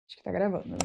Acho que tá gravando.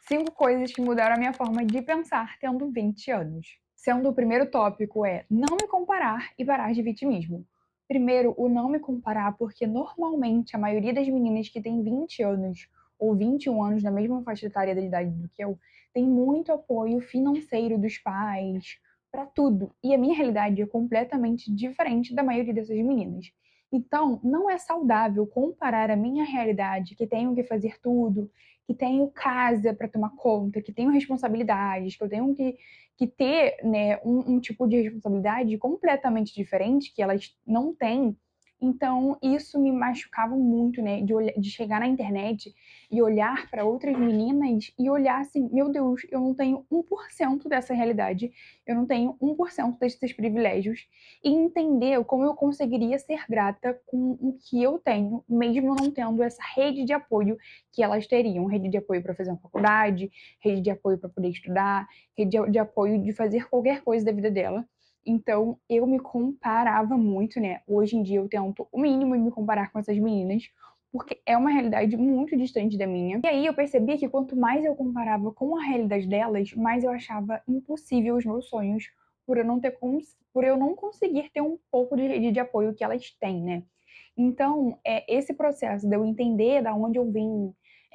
5 coisas que mudaram a minha forma de pensar tendo 20 anos. Sendo o primeiro tópico é não me comparar e parar de vitimismo. Primeiro, o não me comparar, porque normalmente a maioria das meninas que tem 20 anos ou 21 anos, na mesma faixa etária da idade do que eu, tem muito apoio financeiro dos pais para tudo. E a minha realidade é completamente diferente da maioria dessas meninas. Então, não é saudável comparar a minha realidade, que tenho que fazer tudo, que tenho casa para tomar conta, que tenho responsabilidades, que eu tenho que ter, né, um tipo de responsabilidade completamente diferente que elas não têm. Então, isso me machucava muito, né, de chegar na internet e olhar para outras meninas e olhar assim, meu Deus, eu não tenho 1% dessa realidade, eu não tenho 1% desses privilégios, e entender como eu conseguiria ser grata com o que eu tenho, mesmo não tendo essa rede de apoio que elas teriam, rede de apoio para fazer uma faculdade, rede de apoio para poder estudar, rede de apoio de fazer qualquer coisa da vida dela. Então, eu me comparava muito, né? Hoje em dia eu tento o mínimo me comparar com essas meninas, porque é uma realidade muito distante da minha. E aí eu percebi que quanto mais eu comparava com a realidade delas, mais eu achava impossível os meus sonhos, por eu não conseguir ter um pouco de rede de apoio que elas têm, né? Então, esse processo de eu entender da onde eu vim,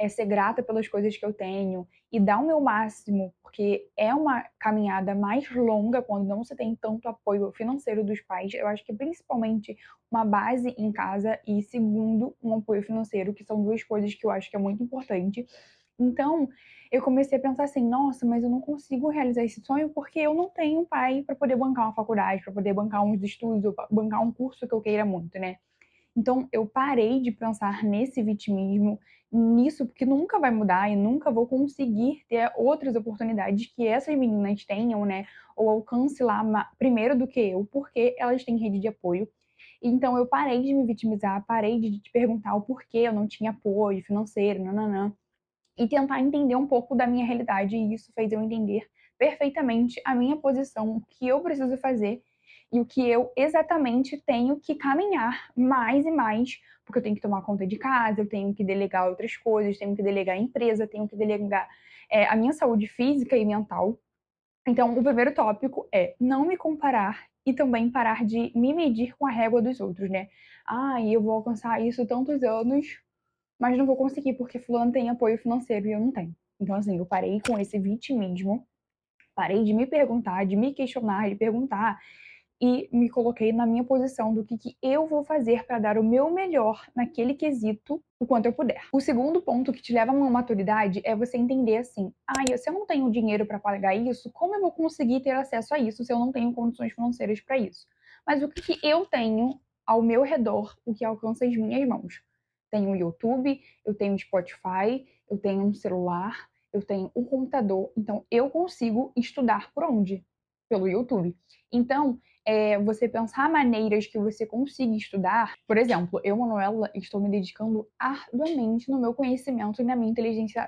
ser grata pelas coisas que eu tenho e dar o meu máximo, porque é uma caminhada mais longa quando não se tem tanto apoio financeiro dos pais. Eu acho que principalmente uma base em casa e segundo, um apoio financeiro, que são duas coisas que eu acho que é muito importante. Então, eu comecei a pensar assim, nossa, mas eu não consigo realizar esse sonho porque eu não tenho um pai para poder bancar uma faculdade, para poder bancar uns estudos, ou bancar um curso que eu queira muito, né? Então, eu parei de pensar nesse vitimismo, nisso, porque nunca vai mudar e nunca vou conseguir ter outras oportunidades que essas meninas tenham, né? Ou alcance lá primeiro do que eu, porque elas têm rede de apoio. Então, eu parei de me vitimizar, parei de te perguntar o porquê eu não tinha apoio financeiro, nananã, e tentar entender um pouco da minha realidade. E isso fez eu entender perfeitamente a minha posição, o que eu preciso fazer e o que eu exatamente tenho que caminhar mais e mais, porque eu tenho que tomar conta de casa, eu tenho que delegar outras coisas, tenho que delegar a empresa, tenho que delegar a minha saúde física e mental. Então, o primeiro tópico é não me comparar e também parar de me medir com a régua dos outros, né? Ah, eu vou alcançar isso tantos anos, mas não vou conseguir porque fulano tem apoio financeiro e eu não tenho. Então, assim, eu parei com esse vitimismo, parei de me perguntar, de me questionar, de perguntar e me coloquei na minha posição do que eu vou fazer para dar o meu melhor naquele quesito o quanto eu puder. O segundo ponto que te leva a uma maturidade é você entender assim: ah, se eu não tenho dinheiro para pagar isso, como eu vou conseguir ter acesso a isso se eu não tenho condições financeiras para isso? Mas o que eu tenho ao meu redor, o que alcança as minhas mãos? Tenho o YouTube, eu tenho o Spotify, eu tenho um celular, eu tenho um computador, então eu consigo estudar por onde? Pelo YouTube. Então, você pensar maneiras que você consiga estudar. Por exemplo, eu, Manuela, estou me dedicando arduamente no meu conhecimento e na minha inteligência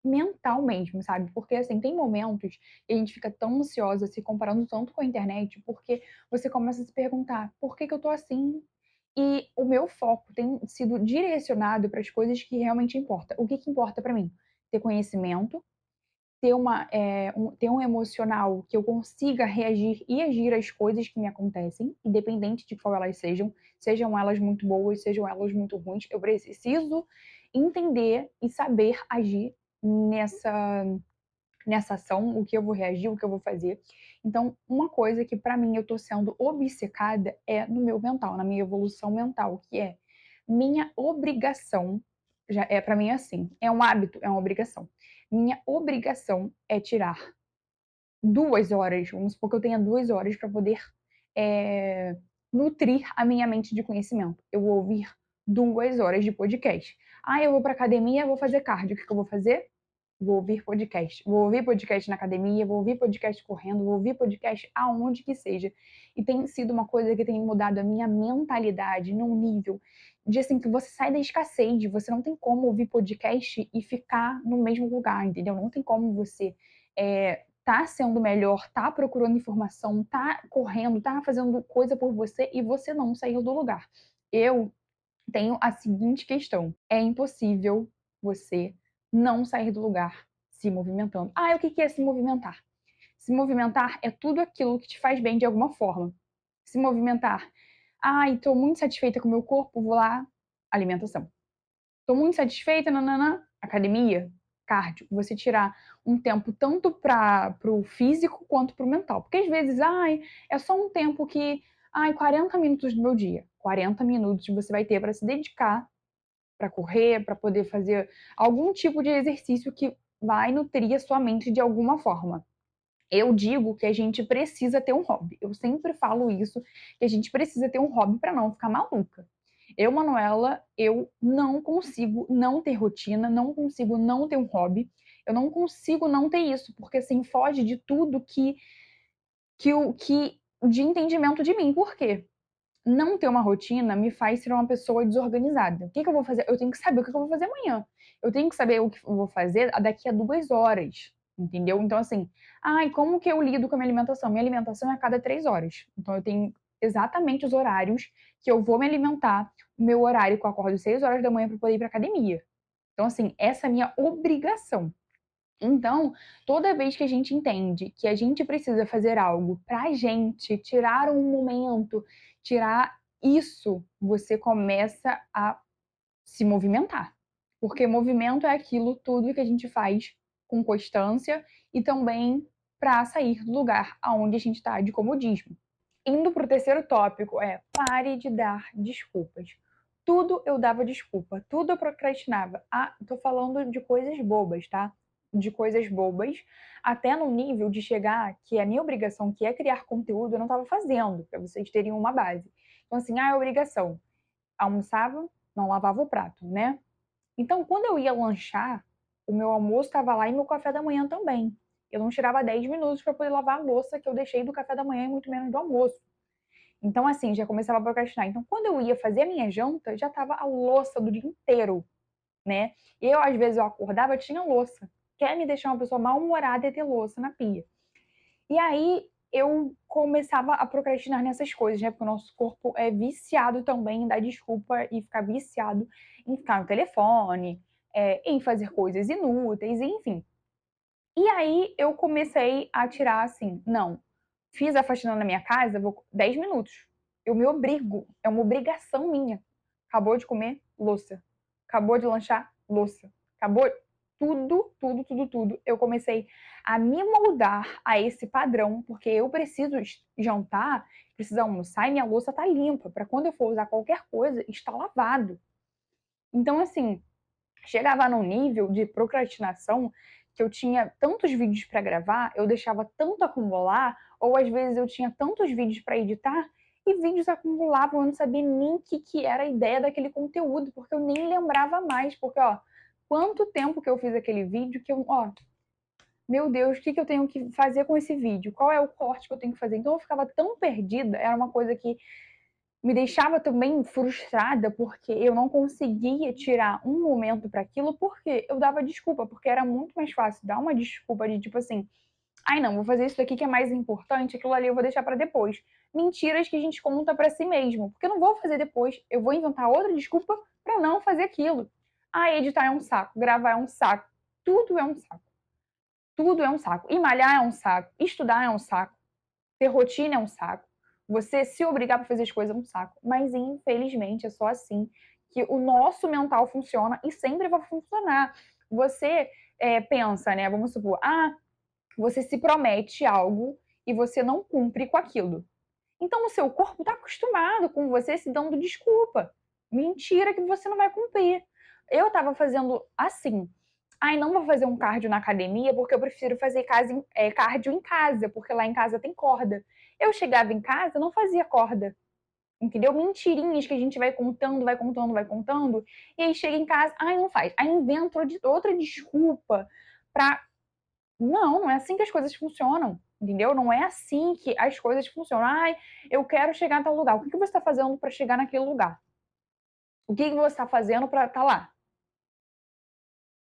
mental mesmo, sabe? Porque, assim, tem momentos que a gente fica tão ansiosa, se comparando tanto com a internet, porque você começa a se perguntar, por que que eu tô assim? E o meu foco tem sido direcionado para as coisas que realmente importam. O que que importa para mim? Ter conhecimento, ter um emocional que eu consiga reagir e agir às coisas que me acontecem, independente de qual elas sejam, sejam elas muito boas, sejam elas muito ruins, eu preciso entender e saber agir nessa, nessa ação, o que eu vou reagir, o que eu vou fazer. Então, uma coisa que para mim eu tô sendo obcecada é no meu mental, na minha evolução mental, que é minha obrigação, já é para mim assim, é um hábito, é uma obrigação. Minha obrigação é tirar 2 horas, vamos supor que eu tenha 2 horas para poder é, nutrir a minha mente de conhecimento. Eu vou ouvir 2 horas de podcast. Ah, eu vou para academia, vou fazer cardio. O que eu vou fazer? Vou ouvir podcast. Vou ouvir podcast na academia, vou ouvir podcast correndo, vou ouvir podcast aonde que seja. E tem sido uma coisa que tem mudado a minha mentalidade num nível de assim que você sai da escassez, você não tem como ouvir podcast e ficar no mesmo lugar, entendeu? Não tem como você tá sendo melhor, tá procurando informação, tá correndo, tá fazendo coisa por você e você não saiu do lugar. Eu tenho a seguinte questão: é impossível você não sair do lugar, se movimentando. Ah, o que é se movimentar? Se movimentar é tudo aquilo que te faz bem de alguma forma. Se movimentar. Ai, tô muito satisfeita com o meu corpo, vou lá, alimentação. Tô muito satisfeita, nananã, academia, cardio. Você tirar um tempo tanto para o físico quanto para o mental. Porque às vezes, ai, é só um tempo que, ai, 40 minutos do meu dia. 40 minutos você vai ter para se dedicar, para correr, para poder fazer algum tipo de exercício que vai nutrir a sua mente de alguma forma. Eu digo que a gente precisa ter um hobby. Eu sempre falo isso, que a gente precisa ter um hobby para não ficar maluca. Eu, Manuela, eu não consigo não ter rotina, não consigo não ter um hobby. Eu não consigo não ter isso, porque assim foge de tudo que de entendimento de mim. Por quê? Não ter uma rotina me faz ser uma pessoa desorganizada. O que eu vou fazer? Eu tenho que saber o que eu vou fazer amanhã. Eu tenho que saber o que eu vou fazer daqui a 2 horas. Entendeu? Então, assim, ai, como que eu lido com a minha alimentação? Minha alimentação é a cada 3 horas. Então, eu tenho exatamente os horários que eu vou me alimentar. O meu horário que eu acordo 6 horas da manhã para poder ir para academia. Então, assim, essa é a minha obrigação. Então, toda vez que a gente entende que a gente precisa fazer algo pra gente, tirar um momento, tirar isso, você começa a se movimentar. Porque movimento é aquilo tudo que a gente faz com constância e também para sair do lugar aonde a gente está de comodismo. Indo para o terceiro tópico é pare de dar desculpas. Tudo eu dava desculpa, tudo eu procrastinava. Ah, tô falando de coisas bobas, tá? De coisas bobas, até no nível de chegar que a minha obrigação, que é criar conteúdo, eu não estava fazendo, para vocês terem uma base. Então, assim, é obrigação. Almoçava, não lavava o prato, né? Então, quando eu ia lanchar, o meu almoço estava lá e meu café da manhã também. Eu não tirava 10 minutos para poder lavar a louça que eu deixei do café da manhã e muito menos do almoço. Então, assim, já começava a procrastinar. Então, quando eu ia fazer a minha janta, já tava a louça do dia inteiro, né? Eu, às vezes, eu acordava, tinha louça. Quer me deixar uma pessoa mal-humorada e ter louça na pia. E aí, eu começava a procrastinar nessas coisas, né? Porque o nosso corpo é viciado também em dar desculpa e ficar viciado em ficar no telefone, em fazer coisas inúteis, enfim. E aí, eu comecei a tirar assim, não, fiz a faxina na minha casa, vou 10 minutos. Eu me obrigo, é uma obrigação minha. Acabou de comer, louça. Acabou de lanchar, louça. Acabou tudo, tudo, tudo, tudo. Eu comecei a me moldar a esse padrão, porque eu preciso jantar, preciso almoçar e minha louça tá limpa, para quando eu for usar qualquer coisa, está lavado. Então, assim, chegava num nível de procrastinação que eu tinha tantos vídeos para gravar, eu deixava tanto acumular, ou às vezes eu tinha tantos vídeos para editar e vídeos acumulavam, eu não sabia nem o que era a ideia daquele conteúdo, porque eu nem lembrava mais, porque ó, quanto tempo que eu fiz aquele vídeo que eu, ó, meu Deus, o que eu tenho que fazer com esse vídeo? Qual é o corte que eu tenho que fazer? Então eu ficava tão perdida, era uma coisa que me deixava também frustrada porque eu não conseguia tirar um momento para aquilo porque eu dava desculpa, porque era muito mais fácil dar uma desculpa de tipo assim, ai não, vou fazer isso daqui que é mais importante, aquilo ali eu vou deixar para depois. Mentiras que a gente conta para si mesmo, porque eu não vou fazer depois, eu vou inventar outra desculpa para não fazer aquilo. Ah, editar é um saco, gravar é um saco, tudo é um saco. Tudo é um saco. E malhar é um saco, estudar é um saco, ter rotina é um saco. Você se obrigar para fazer as coisas é um saco. Mas infelizmente é só assim que o nosso mental funciona e sempre vai funcionar. Você pensa, né? Vamos supor, você se promete algo e você não cumpre com aquilo. Então o seu corpo está acostumado com você se dando desculpa. Mentira que você não vai cumprir. Eu estava fazendo assim. Ai, não vou fazer um cardio na academia porque eu prefiro fazer cardio em casa, porque lá em casa tem corda. Eu chegava em casa, não fazia corda. Entendeu? Mentirinhas que a gente vai contando, vai contando, vai contando. E aí chega em casa, ai, não faz. Aí inventa outra desculpa pra. Não, não é assim que as coisas funcionam. Entendeu? Não é assim que as coisas funcionam. Ai, eu quero chegar a tal lugar. O que você está fazendo para chegar naquele lugar? O que você está fazendo para estar lá?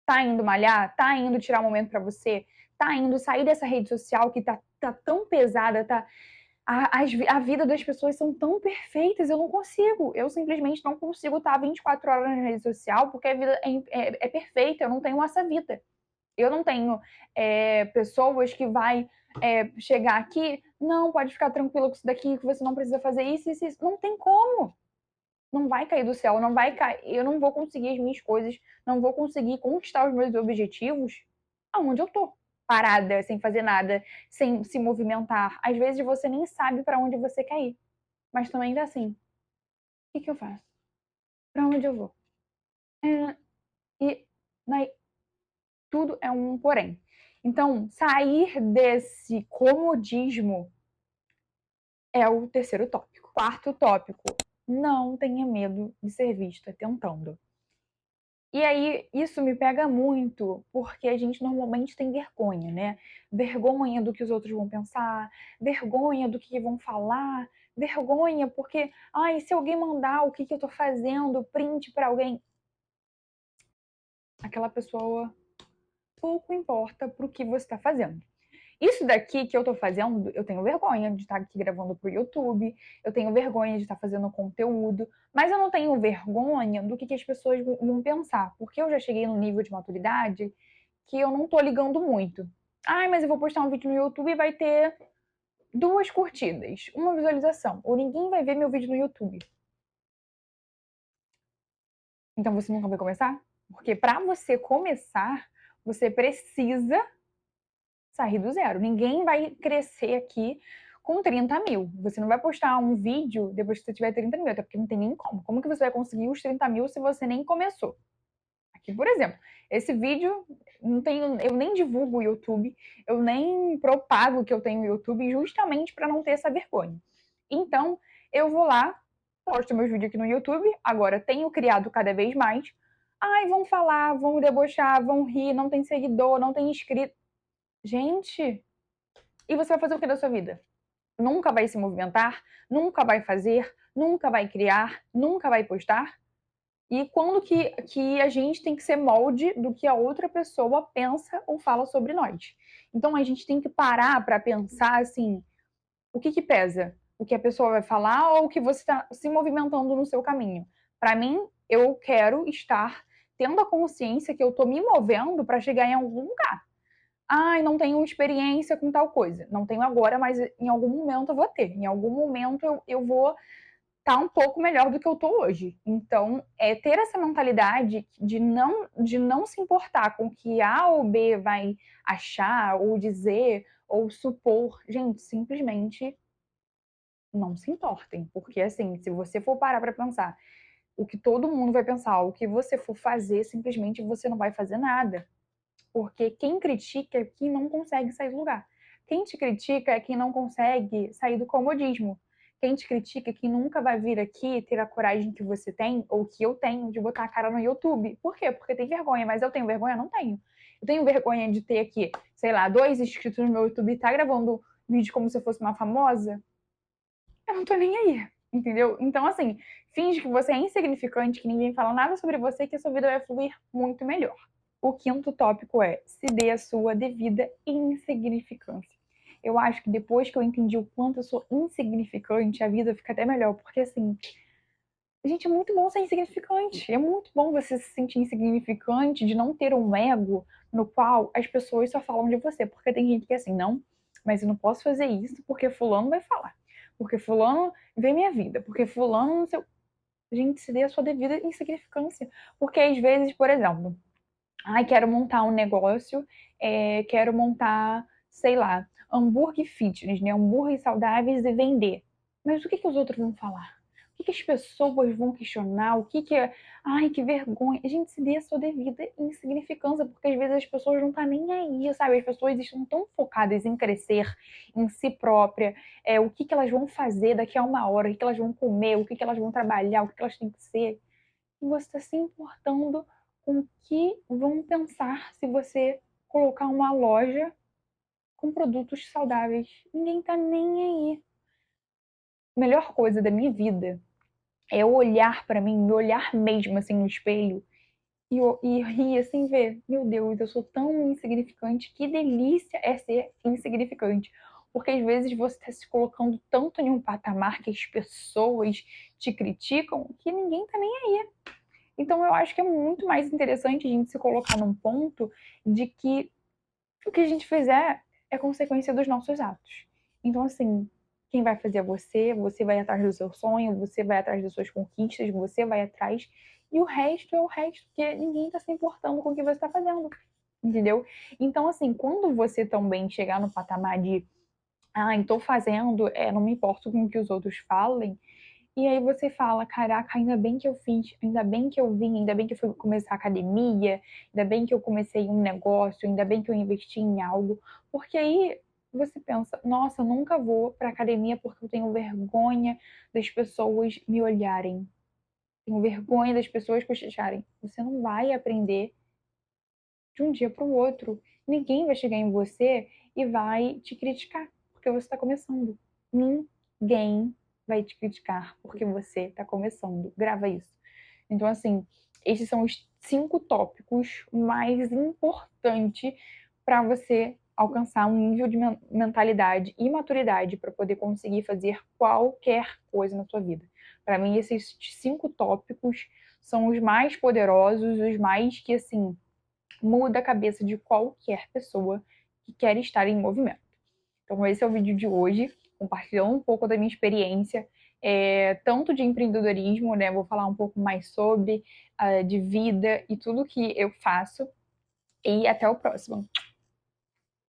Tá indo malhar? Tá indo tirar um momento para você? Tá indo sair dessa rede social que tá tão pesada, tá? A vida das pessoas são tão perfeitas, eu não consigo. Eu simplesmente não consigo estar 24 horas na rede social porque a vida é perfeita, eu não tenho essa vida. Eu não tenho pessoas que vai chegar aqui, não, pode ficar tranquilo com isso daqui, que você não precisa fazer isso, isso, isso. Não tem como. Não vai cair do céu, não vai cair. Eu não vou conseguir as minhas coisas, não vou conseguir conquistar os meus objetivos aonde eu tô. Parada, sem fazer nada, sem se movimentar. Às vezes você nem sabe para onde você quer ir, mas também tá assim: o que eu faço? Para onde eu vou? É, e né, tudo é um porém. Então, sair desse comodismo é o terceiro tópico. Quarto tópico: não tenha medo de ser vista tentando. E aí, isso me pega muito, porque a gente normalmente tem vergonha, né? Vergonha do que os outros vão pensar, vergonha do que vão falar, vergonha porque, ai, se alguém mandar o que eu tô fazendo, print para alguém, aquela pessoa pouco importa pro que você tá fazendo. Isso daqui que eu tô fazendo, eu tenho vergonha de estar aqui gravando pro YouTube, eu tenho vergonha de estar fazendo conteúdo, mas eu não tenho vergonha do que as pessoas vão pensar, porque eu já cheguei num nível de maturidade que eu não tô ligando muito. Ai, mas eu vou postar um vídeo no YouTube e vai ter 2 curtidas, uma visualização, ou ninguém vai ver meu vídeo no YouTube. Então você nunca vai começar? Porque para você começar, você precisa sair do zero. Ninguém vai crescer aqui com 30 mil. Você não vai postar um vídeo depois que você tiver 30 mil, até porque não tem nem como. Como que você vai conseguir os 30 mil se você nem começou? Aqui, por exemplo, esse vídeo não tenho, eu nem divulgo o YouTube, eu nem propago que eu tenho o YouTube justamente para não ter essa vergonha. Então, eu vou lá, posto meus vídeos aqui no YouTube, agora tenho criado cada vez mais. Ai, vão falar, vão debochar, vão rir, não tem seguidor, não tem inscrito. Gente, e você vai fazer o que da sua vida? Nunca vai se movimentar, nunca vai fazer, nunca vai criar, nunca vai postar? E quando que a gente tem que ser molde do que a outra pessoa pensa ou fala sobre nós? Então a gente tem que parar para pensar assim, o que pesa? O que a pessoa vai falar ou o que você está se movimentando no seu caminho? Para mim, eu quero estar tendo a consciência que eu estou me movendo para chegar em algum lugar. Ai, não tenho experiência com tal coisa. Não tenho agora, mas em algum momento eu vou ter. Em algum momento eu vou estar um pouco melhor do que eu tô hoje. Então, ter essa mentalidade de não se importar com o que A ou B vai achar, ou dizer, ou supor. Gente, simplesmente não se importem. Porque, assim, se você for parar para pensar o que todo mundo vai pensar, o que você for fazer, simplesmente você não vai fazer nada. Porque quem critica é quem não consegue sair do lugar. Quem te critica é quem não consegue sair do comodismo. Quem te critica é quem nunca vai vir aqui ter a coragem que você tem, ou que eu tenho, de botar a cara no YouTube. Por quê? Porque tem vergonha, mas eu tenho vergonha? Não tenho. Eu tenho vergonha de ter aqui, sei lá, 2 inscritos no meu YouTube e tá gravando vídeo como se eu fosse uma famosa? Eu não tô nem aí, entendeu? Então, assim, finge que você é insignificante, que ninguém fala nada sobre você, que a sua vida vai fluir muito melhor. O quinto tópico é: se dê a sua devida insignificância. Eu acho que depois que eu entendi o quanto eu sou insignificante, a vida fica até melhor, porque assim, gente, é muito bom ser insignificante. É muito bom você se sentir insignificante, de não ter um ego no qual as pessoas só falam de você. Porque tem gente que é assim, não, mas eu não posso fazer isso porque fulano vai falar. Porque fulano vê minha vida. Porque fulano não sei. Gente, se dê a sua devida insignificância. Porque às vezes, por exemplo, ai, quero montar um negócio, quero montar, sei lá, hambúrguer fitness, né? Hambúrguer saudáveis e vender. Mas o que os outros vão falar? O que as pessoas vão questionar? O que é. Ai, que vergonha. A gente se dê a sua devida insignificância, porque às vezes as pessoas não estão nem aí, sabe? As pessoas estão tão focadas em crescer, em si própria, o que elas vão fazer daqui a uma hora, o que elas vão comer, o que elas vão trabalhar, o que elas têm que ser, e você está se importando com o que vão pensar se você colocar uma loja com produtos saudáveis. Ninguém tá nem aí. A melhor coisa da minha vida é eu olhar para mim, me olhar mesmo assim no espelho e rir assim, ver, meu Deus, eu sou tão insignificante, que delícia é ser insignificante. porque às vezes você está se colocando tanto em um patamar que as pessoas te criticam que ninguém tá nem aí. Então eu acho que é muito mais interessante a gente se colocar num ponto de que o que a gente fizer é consequência dos nossos atos. Então, assim, quem vai fazer é você, você vai atrás do seu sonho, você vai atrás das suas conquistas, você vai atrás, e o resto é o resto, porque ninguém está se importando com o que você está fazendo, entendeu? Então, assim, quando você também chegar no patamar de, estou fazendo, não me importo com o que os outros falem, e aí você fala, caraca, ainda bem que eu fiz, ainda bem que eu vim, ainda bem que eu fui começar a academia, ainda bem que eu comecei um negócio, ainda bem que eu investi em algo, porque aí você pensa, nossa, eu nunca vou para academia porque eu tenho vergonha das pessoas me olharem, tenho vergonha das pessoas cochicharem. Você não vai aprender de um dia para o outro. Ninguém vai chegar em você e vai te criticar porque você está começando. Ninguém vai te criticar porque você está começando. Grava isso. Então, assim, esses são os 5 tópicos mais importantes para você alcançar um nível de mentalidade e maturidade para poder conseguir fazer qualquer coisa na sua vida. Para mim, esses 5 tópicos são os mais poderosos, os mais que, assim, muda a cabeça de qualquer pessoa que quer estar em movimento. Então, esse é o vídeo de hoje, compartilhando um pouco da minha experiência, tanto de empreendedorismo, né? Vou falar um pouco mais sobre de vida e tudo que eu faço. E até o próximo.